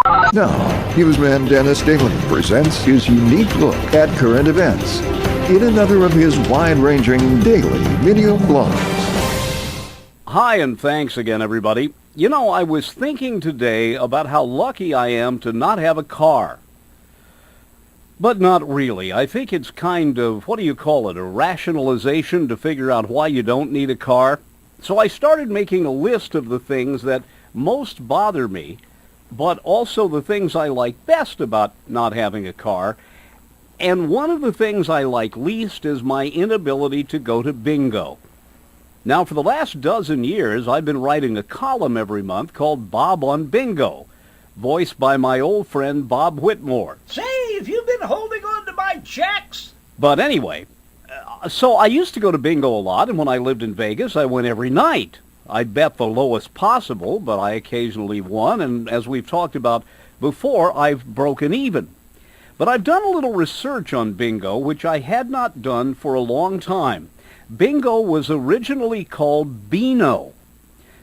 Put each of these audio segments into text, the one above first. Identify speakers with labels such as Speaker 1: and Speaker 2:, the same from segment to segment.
Speaker 1: Now, newsman Dennis Daly presents his unique look at current events in another of his wide-ranging daily video blogs.
Speaker 2: Hi, and thanks again, everybody. You know, I was thinking today about how lucky I am to not have a car. But not really. I think it's kind of, what do you call it, a rationalization to figure out why you don't need a car. So I started making a list of the things that most bother me, but also the things I like best about not having a car. And one of the things I like least is my inability to go to bingo. Now, for the last dozen years, I've been writing a column every month called Bob on Bingo, voiced by my old friend Bob Whitmore.
Speaker 3: Say, have you been holding on to my checks?
Speaker 2: But anyway, so I used to go to bingo a lot, and when I lived in Vegas, I went every night. I'd bet the lowest possible, but I occasionally won, and as we've talked about before, I've broken even. But I've done a little research on bingo, which I had not done for a long time. Bingo was originally called Beano.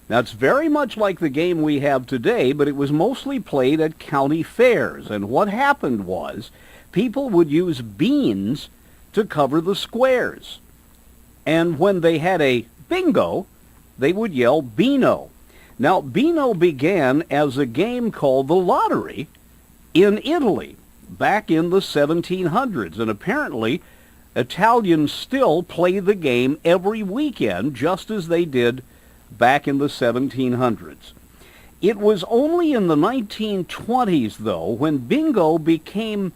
Speaker 2: Now, it's very much like the game we have today, but it was mostly played at county fairs. And what happened was people would use beans to cover the squares. And when they had a bingo, they would yell Beano. Now, Beano began as a game called the lottery in Italy back in the 1700s. And apparently, Italians still play the game every weekend, just as they did back in the 1700s. It was only in the 1920s, though, when bingo became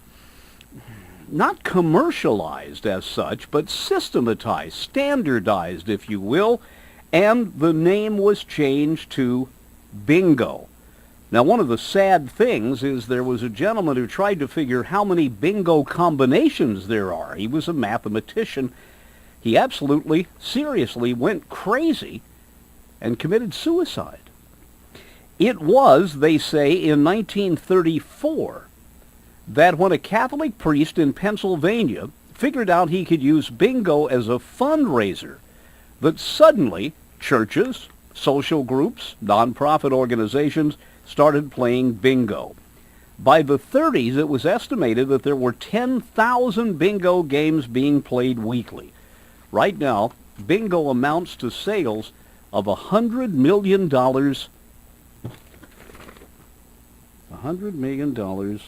Speaker 2: not commercialized as such, but systematized, standardized, if you will, and the name was changed to bingo. Now, one of the sad things is there was a gentleman who tried to figure how many bingo combinations there are. He was a mathematician. He absolutely, seriously went crazy and committed suicide. It was, they say, in 1934 that when a Catholic priest in Pennsylvania figured out he could use bingo as a fundraiser, that suddenly churches, social groups, nonprofit organizations started playing bingo. By the 30s, it was estimated that there were 10,000 bingo games being played weekly. Right now, bingo amounts to sales of $100 million. $100 million,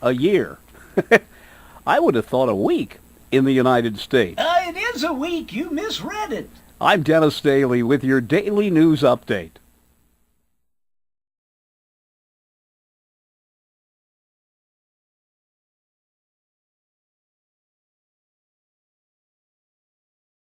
Speaker 2: a year. I would have thought a week in the United States.
Speaker 3: It is a week. You misread it.
Speaker 2: I'm Dennis Daly with your daily news update.